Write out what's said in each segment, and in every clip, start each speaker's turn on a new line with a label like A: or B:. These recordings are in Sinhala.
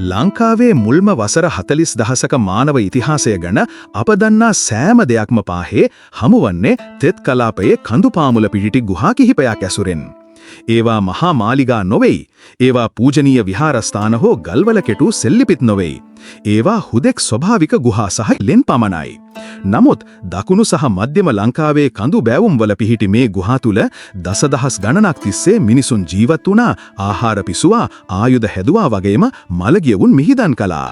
A: ලංකාවේ මුල්ම වසර 40,000ක මානව ඉතිහාසය ගැන අප දන්නා සෑම දෙයක්ම පාහේ හමුවන්නේ තෙත් කලාපයේ කඳුපාමුල පිහිටි ගුහා කිහිපයක් ඇසුරෙන්. ඒවා මහා මාලිගා නොවේයි. ඒවා පූජනීය විහාරස්ථාන හෝ ගල්වල කෙටු සෙල්ලිපිත් නොවේයි. ඒවා හුදෙක් ස්වභාවික ගුහා සහ ලෙන් පමණයි. නමුත් දකුණු සහ මධ්‍යම ලංකාවේ කඳු බෑවුම්වල පිහිටි මේ ගුහා තුල දසදහස් ගණනක් තිස්සේ මිනිසුන් ජීවත් වුණා, ආහාර පිසුවා, ආයුධ හැදුවා වගේම මළගියවුන් මිහිදන් කළා.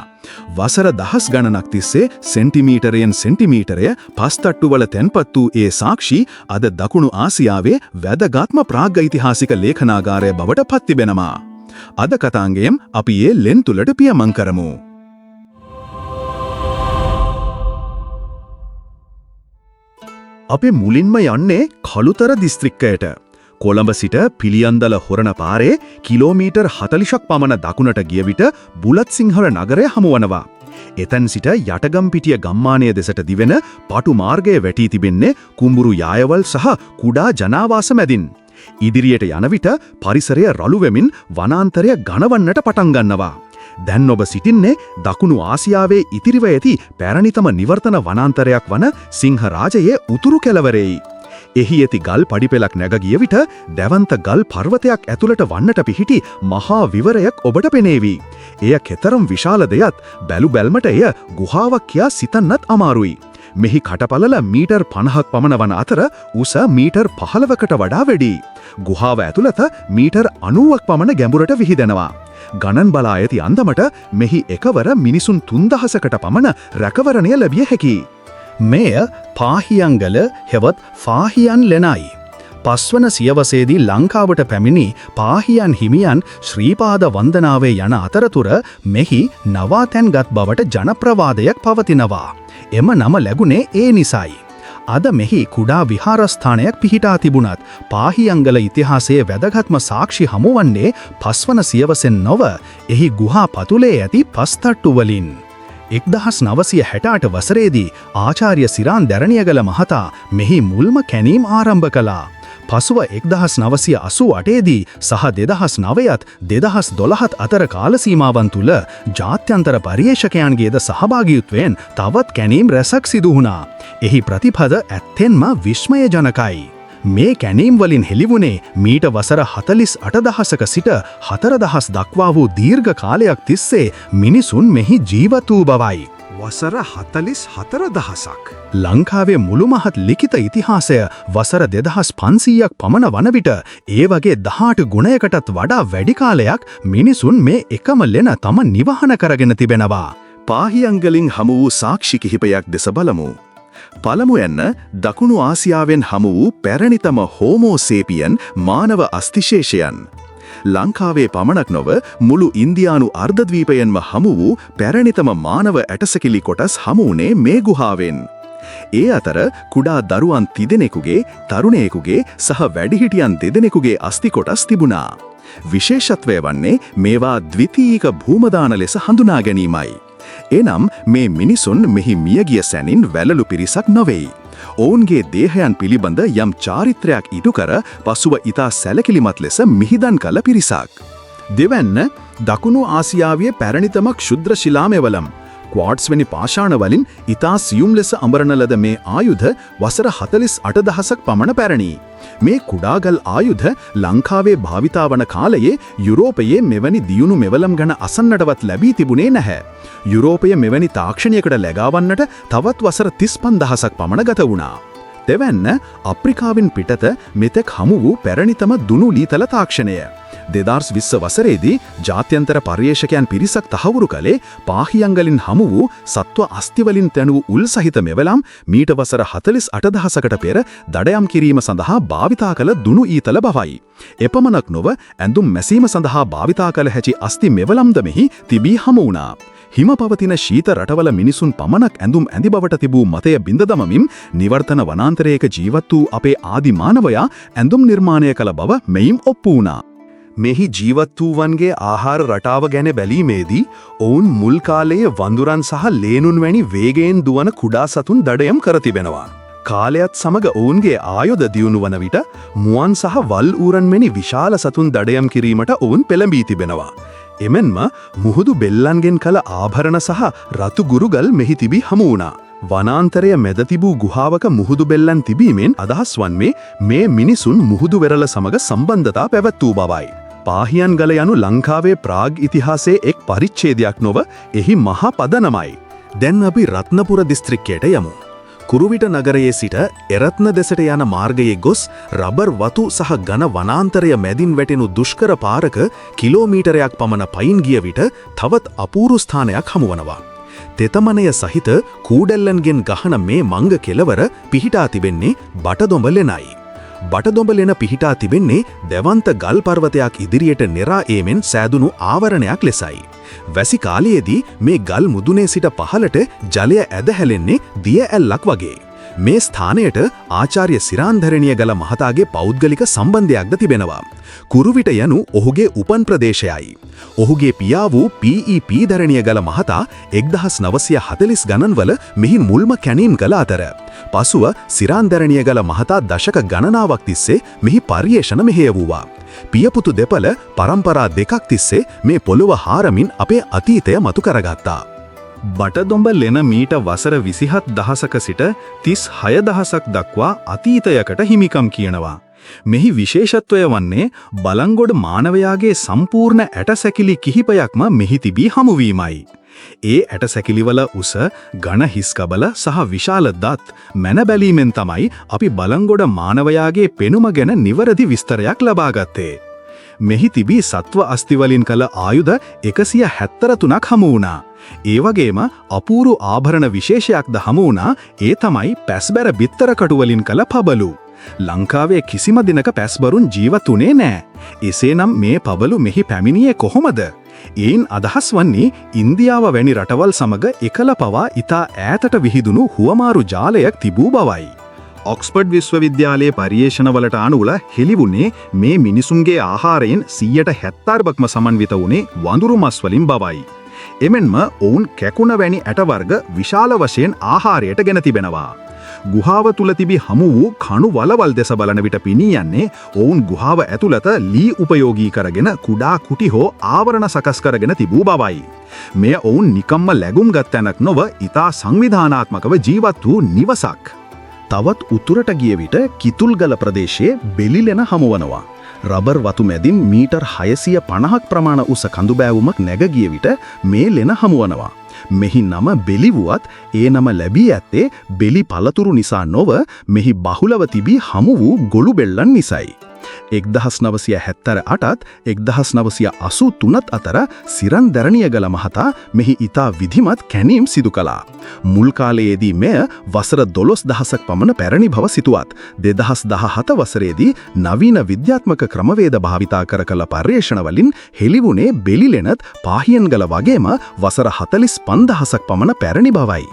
A: වසර දහස් ගණනක් තිස්සේ සෙන්ටිමීටරයෙන් සෙන්ටිමීටරය පස්තට්ටුවල තැන්පත් වූ ඒ සාක්ෂි අද දකුණු ආසියාවේ වැදගත්ම ප්‍රාග්ඓතිහාසික ලේඛනාගාරය බවට පත් තිබෙනවා. අද කතාංගයෙන් අපි ඒ ලෙන් තුලට පියමන් කරමු. අපි මුලින්ම යන්නේ කළුතර දිස්ත්‍රික්කයට. කොළඹ සිට පිළියන්දල හොරණ පාරේ කිලෝමීටර් 40ක් පමණ දකුණට ගිය විට බුලත්සිංහල නගරය හමුවනවා. එතැන් සිට යටගම්පිටිය ගම්මානය දෙසට දිවෙන පටු මාර්ගයේ වැටී තිබෙන්නේ කුඹුරු යායවල් සහ කුඩා ජනාවාස මැදින්. ඉදිරියට යන විට පරිසරය රළු වෙමින් වනාන්තරය ඝනවන්නට පටන් ගන්නවා. දැන් ඔබ සිටින්නේ දකුණු ආසියාවේ ඉතිරිව ඇති පැරණිතම නිවර්තන වනාන්තරයක් වන සිංහරාජයේ උතුරු කෙළවරෙයි. එහි ඇති ගල් පඩිපෙළක් නැග ගිය විට දැවන්ත ගල් පර්වතයක් ඇතුළට වන්නට පිහිටි මහා විවරයක් ඔබට පෙනේවි. එය කෙතරම් විශාල දෙයක් බැලු බැල්මට එය ගුහාවක් කියා සිතන්නත් අමාරුයි. මෙහි කටපළල මීටර් 50ක් පමණ වන අතර උස මීටර් 15කට වඩා වැඩි. ගුහාව ඇතුළත මීටර් 90ක් පමණ ගැඹුරට විහිදෙනවා. ගණන් බලා ඇති අන්දමට මෙහි එකවර මිනිසුන් 3000කට පමණ රැකවරණය ලැබිය හැකියි. මෙය පාහියන්ගල හෙවත් ෆාහියන් ලෙනයි. පස්වන සියවසේදී ලංකාවට පැමිණි පාහියන් හිමියන් ශ්‍රීපාද වන්දනාවේ යන අතරතුර මෙහි නවාතැන්ගත් බවට ජනප්‍රවාදයක් පවතිනවා. එම නම ලැබුණේ ඒ නිසයි. අද මෙහි කුඩා විහාරස්ථානයක් පිහිටා තිබුණත් පාහියන්ගල ඉතිහාසයේ වැදගත්ම සාක්ෂි හමුවන්නේ පස්වන සියවසෙන් නොව එහි ගුහා පතුලේ ඇති පස්තට්ටු වලින්. 1968 වසරේදී ආචාර්ය සිරාන් දැරණියගල මහතා මෙහි මුල්ම කැණීම් ආරම්භ කළා. පසුව 1988 දී සහ 2009ත් 2012ත් අතර කාල සීමාවන් තුල ජාත්‍යන්තර පර්යේෂකයන්ගේද සහභාගීත්වයෙන් තවත් කැණීම් රැසක් සිදු වුණා. එහි ප්‍රතිපද ඇත්තෙන්ම විස්මයජනකයි. මේ කැණීම් වලින් හෙළිවුණේ මීට වසර 48000ක සිට 4000 දක්වා වූ දීර්ඝ කාලයක් තිස්සේ මිනිසුන් මෙහි ජීවත් වූ බවයි. වසර 44000ක්. ලංකාවේ මුළුමහත් ලිඛිත ඉතිහාසය වසර 2500ක් පමණ වන විට ඒ වගේ 18 ගුණයකටත් වඩා වැඩි කාලයක් මිනිසුන් මේ එකම ලෙන තම නිවහන කරගෙන තිබෙනවා. පාහියන්ගලින් හමු වූ සාක්ෂි කිහිපයක් දෙස බලමු. පළමුවෙන්න දකුණු ආසියාවෙන් හමු වූ පැරණිතම හෝමෝ සේපියන් මානව අස්තිශේෂයන්. ලංකාවේ පමණක් නොව මුළු ඉන්දියානු අර්ධද්වීපයෙන්ම හමු වූ පැරණිතම මානව ඇටසැකිලි කොටස් හමු වුණේ මේ ගුහාවෙන්. ඒ අතර කුඩා දරුවන් 3 දෙනෙකුගේ, තරුණයෙකුගේ සහ වැඩිහිටියන් 2 දෙනෙකුගේ අස්ති කොටස් තිබුණා. විශේෂත්වය වන්නේ මේවා ද්විතීයික භූමදාන ලෙස හඳුනා ගැනීමයි. එනම් මේ මිනිසුන් මෙහි මියගිය සැනින් වැළලු පිරිසක් නොවේයි. ඔවුන්ගේ දේහයන් පිළිබඳ යම් චාරිත්‍රයක් ඉටු කර පසුව ඉතා සැලකිලිමත් ලෙස මිහිදන් කළ පිරිසක්. දෙවැන්න දකුණු ආසියාවේ පැරණිතම ක්ෂුද්‍ර ශිලාමෙවලම්. ක්වාඩ්ස් වැනි පාෂාණ වලින් ඉතා සියුම් ලෙස අඹරන ලද මේ ආයුධ වසර 48000ක් පමණ පැරණි. මේ කුඩාගල් ආයුධ ලංකාවේ භාවිතා වන කාලයේ යුරෝපයේ මෙවැනි දියුණු මෙවලම් ගැන අසන්නටවත් ලැබී තිබුණේ නැහැ. යුරෝපය මෙවැනි තාක්ෂණයකට läගවන්නට තවත් වසර 35000ක් පමණ ගත වුණා. දෙවැන්න අප්‍රිකාවෙන් පිටත මෙතෙක් හමු වූ පැරණිතම දුනු ලීතල තාක්ෂණය. 2020 වසරේදී ජාත්‍යන්තර පර්යේෂකයන් පිරිසක් තහවුරු කළේ පාහියන්ගලින් හමු වූ සත්ව අස්ථි වලින් තැනූ උල් සහිත මෙවලම් මීට වසර 48000කට පෙර දඩයම් කිරීම සඳහා භාවිතා කළ දුනු ඊතල බවයි. එපමණක් නොව ඇඳුම් මැසීම සඳහා භාවිතා කළ හැකි අස්ථි මෙවලම්ද මෙහි තිබී හමු වුණා. හිම පවතින ශීත රටවල මිනිසුන් පමණක් ඇඳුම් ඇඳි බවට තිබූ මතය බිඳ දමමින් නිවර්තන වනාන්තරයක ජීවත් වූ අපේ ආදි මානවයා ඇඳුම් නිර්මාණය කළ බව මෙයින් ඔප්පු වුණා. මෙහි ජීවත් වූවන්ගේ ආහාර රටාව ගැන බැලීමේදී ඔවුන් මුල් කාලයේ වඳුරන් සහ ලේනුන් වැනි වේගයෙන් දුවන කුඩා සතුන් දඩයම් කර තිබෙනවා. කාලයත් සමග ඔවුන්ගේ ආයුධ දියුණු වන විට මුවන් සහ වල් ඌරන් වැනි විශාල සතුන් දඩයම් කිරීමට ඔවුන් පෙළඹී තිබෙනවා. එමෙන්ම මුහුදු බෙල්ලන්ගෙන් කළ ආභරණ සහ රතු ගුරුගල් මෙහි තිබී හමු වුණා. වනාන්තරය මැද තිබූ ගුහාවක මුහුදු බෙල්ලන් තිබීමෙන් අදහස් වන්නේ මේ මිනිසුන් මුහුදු වෙරළ සමග සම්බන්ධතා පැවැත් වූ බවයි. පාහියන් ගල යනු ලංකාවේ ප්‍රාග් ඉතිහාසයේ එක් පරිච්ඡේදයක් නොව එහි මහා පදනමයි. දැන් අපි රත්නපුර දිස්ත්‍රික්කයට යමු. කුරුවිට නගරයේ සිට එරත්න දෙසට යන මාර්ගයේ ගොස් රබර් වතු සහ ඝන වනාන්තරය මැදින් වැටෙනු දුෂ්කර පාරක කිලෝමීටරයක් පමණ පයින් ගිය විට තවත් අපූර්ව ස්ථානයක් හමුවනවා. තෙතමනය සහිත කූඩැල්ලන්ගෙන් ගහන මේ මංග කෙළවර පිහිටා තිබෙන්නේ බටදොඹ ලෙනයි. බටදොඹ ලෙන පිහිටා තිබෙන්නේ දැවන්ත ගල් පර්වතයක් ඉදිරියට නෙරා ඒමෙන් සෑදුණු ආවරණයක් ලෙසයි. වැසි කාලයේදී මේ ගල් මුදුනේ සිට පහළට ජලය ඇද හැලෙන්නේ දිය ඇල්ලක් වගේ. මේ ස්ථානයට ආචාර්ය සිරාන්ධරණීය ගල මහතාගේ පෞද්ගලික සම්බන්ධයක්ද තිබෙනවා. කුරුවිට යනු ඔහුගේ උපන් ප්‍රදේශයයි. ඔහුගේ පියා වූ P.E.P. ධරණීය ගල මහතා 1940 ගණන්වල මෙහි මුල්ම කැණීම් කළ අතර පසුව සිරාන්ධරණීය ගල මහතා දශක ගණනාවක් තිස්සේ මෙහි පර්යේෂණ මෙහෙයවුවා. පියපුතු දෙපළ පරම්පරා දෙකක් තිස්සේ මේ පොළොව හාරමින් අපේ අතීතය මතු කරගත්තා. බටදොඹ ලෙන මීට වසර 27,000ක සිට 36,000ක් දක්වා අතීතයකට හිමිකම් කියනවා. මෙහි විශේෂත්වය වන්නේ බලංගොඩ මානවයාගේ සම්පූර්ණ ඇටසැකිලි කිහිපයක්ම මෙහි තිබී හමුවීමයි. ඒ ඇටසැකිලිවල උස, ඝන හිස්කබල සහ විශාල දත් මැන බැලීමෙන් තමයි අපි බලංගොඩ මානවයාගේ පෙනුම ගැන නිවැරදි විස්තරයක් ලබාගත්තේ. මෙහි තිබී සත්ව අස්තිවලින් කළ ආයුධ 173ක් හමු වුණා. ඒ වගේම අපූරු ආභරණ විශේෂයක්ද හමු වුණා. ඒ තමයි පැස්බැර බිත්තර කටුවලින් කළ පබලු. ලංකාවේ කිසිම දිනක පැස්බරුන් ජීවත් වුණේ නෑ. එසේනම් මේ පබලු මෙහි පැමිණියේ කොහොමද? එයින් අදහස් වන්නේ ඉන්දියාව වැනි රටවල් සමග එකල පවා ඉතා ඈතට විහිදුණු හුවමාරු ජාලයක් තිබූ බවයි. ඔක්ස්ෆර්ඩ් විශ්වවිද්‍යාලයේ පර්යේෂණවලට අනුව හෙළිවුණේ මේ මිනිසුන්ගේ ආහාරයෙන් 70%ක්ම සමන්විත වුණේ වඳුරු මස් වලින් බවයි. එමෙන්ම ඔවුන් කැකුණ වැනි ඇට වර්ග විශාල වශයෙන් ආහාරයට ගෙන තිබෙනවා. ගුහාව තුල තිබී හමු වූ කණු වලවල් දෙස බලන විට පිනී යන්නේ ඔවුන් ගුහාව ඇතුළත ලී උපයෝගී කරගෙන කුඩා කුටි හෝ ආවරණ සකස් කරගෙන තිබූ බවයි. මෙය ඔවුන් නිකම්ම ලැබුම්ගත් තැනක් නොව ඉතා සංවිධානාත්මකව ජීවත් වූ නිවසක්. තවත් උතුරට ගිය විට කිතුල්ගල ප්‍රදේශයේ බෙලිලෙන හමුවනවා. රබර් වතු මැදින් මීටර් 650ක් ප්‍රමාණ උස කඳු බෑවුමක් නැග ගිය විට මේ ලෙන හමුවනවා. මෙහි නම බෙලි වුවත් ඒ නම ලැබී ඇත්තේ බෙලි පළතුරු නිසා නොව මෙහි බහුලව තිබී හමු වූ ගොළු බෙල්ලන් නිසයි. 1978ත් 1983ත් අතර සිරන්ධරණීය ගල මහතා මෙහි ඉතා විධිමත් කැණීම් සිදු කළා. මුල් කාලයේදී මෙය වසර 12000ක් පමණ පැරණි බව සිතුවත් 2017 වසරේදී නවීන විද්‍යාත්මක ක්‍රමවේද භාවිතා කළ පර්යේෂණ වලින් හෙළිවුණේ බෙලිලෙනත් පාහියන් ගල වගේම වසර 45000ක් පමණ පැරණි බවයි.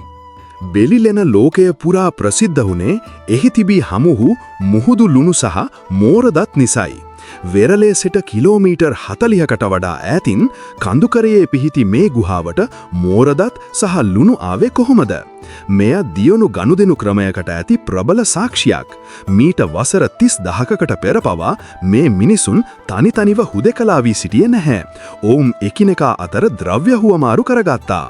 A: බෙලිලෙන ලෝකය පුරා ප්‍රසිද්ධ වුණේ එහි තිබී හමු වූ මුහුදු ලුණු සහ මෝරදත් නිසයි. වෙරළේ සිට කිලෝමීටර් 40කට වඩා ඈතින් කඳුකරයේ පිහිටි මේ ගුහාවට මෝරදත් සහ ලුණු ආවේ කොහොමද? මෙය දියුණු ගනුදෙනු ක්‍රමයකට ඇති ප්‍රබල සාක්ෂියක්. මීට වසර 30000කට පෙර පවා මේ මිනිසුන් තනිතනිව හුදෙකලා වී සිටියේ නැහැ. ඔවුන් එකිනෙකා අතර ද්‍රව්‍ය හුවමාරු කරගත්තා.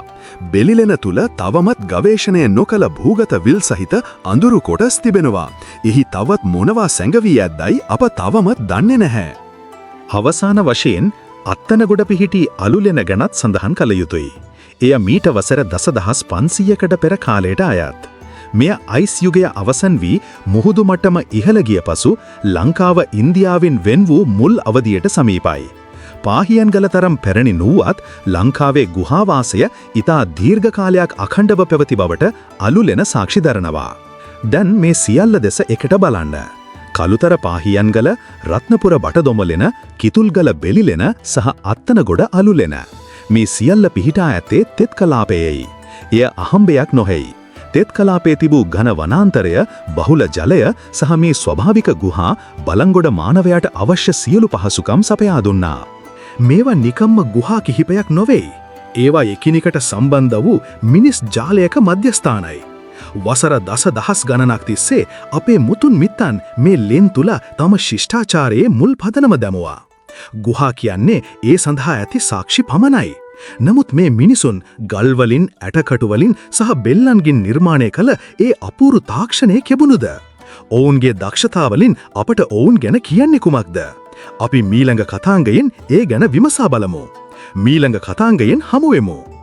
A: බෙලිලෙන තුල තවමත් ගවේෂණය නොකළ භූගත විල් සහිත අඳුරු කොටස් තිබෙනවා. එහි තවත් මොනවා සැඟවී ඇද්දයි අප තවමත් දන්නේ නැහැ. අවසාන වශයෙන් අත්තනගොඩ පිහිටි අලුලෙන ගැනත් සඳහන් කළ යුතුයි. එය මීට වසර 10500කට පෙර කාලයට අයත්. මෙය අයිස් යුගය අවසන් වී මුහුදු මට්ටම ඉහළ ගිය පසු ලංකාව ඉන්දියාවෙන් වෙන් වූ මුල් අවධියට සමීපයි. පාහියන් ගල තරම් පැරණි නුවත් ලංකාවේ ගුහාවාසය ඉතා දීර්ඝ කාලයක් අඛණ්ඩව පැවති බවට අලුලෙන සාක්ෂි දරනවා. දැන් මේ සියල්ල දෙස එකට බලන්න. කළුතර පාහියන් ගල, රත්නපුර බටදොඹලෙන, කිතුල්ගල බෙලිලෙන සහ අත්තනගොඩ අලුලෙන. මේ සියල්ල පිහිටා ඇත්තේ තෙත් කලාපයේයි. එය අහම්බයක් නොහෙයි. තෙත් කලාපයේ තිබූ ඝන වනාන්තරය, බහුල ජලය සහ මේ ස්වභාවික ගුහා බලංගොඩ මානවයාට අවශ්‍ය සියලු පහසුකම් සපයා දුන්නා. මේවා නිකම්ම ගුහා කිහිපයක් නොවේ. ඒවා එකිනෙකට සම්බන්ධ වූ මිනිස් ජාලයක මධ්‍යස්ථානයි. වසර දසදහස් ගණනක් තිස්සේ අපේ මුතුන් මිත්තන් මේ ලෙන් තුල තම ශිෂ්ටාචාරයේ මුල් පදනම දැමුවා. ගුහා කියන්නේ ඒ සඳහා ඇති සාක්ෂි පමණයි. නමුත් මේ මිනිසුන් ගල්වලින් ඇටකටුවලින් සහ බෙල්ලන්ගින් නිර්මාණය කළ ඒ අපූරු තාක්ෂණය කෙබුණුද. ඔවුන්ගේ දක්ෂතාවලින් අපට ඔවුන් ගැන කියන්නේ කුමක්ද. අපි මීළඟ කතාංගයෙන් ඒ ගැන විමසා බලමු. මීළඟ කතාංගයෙන් හමුවෙමු.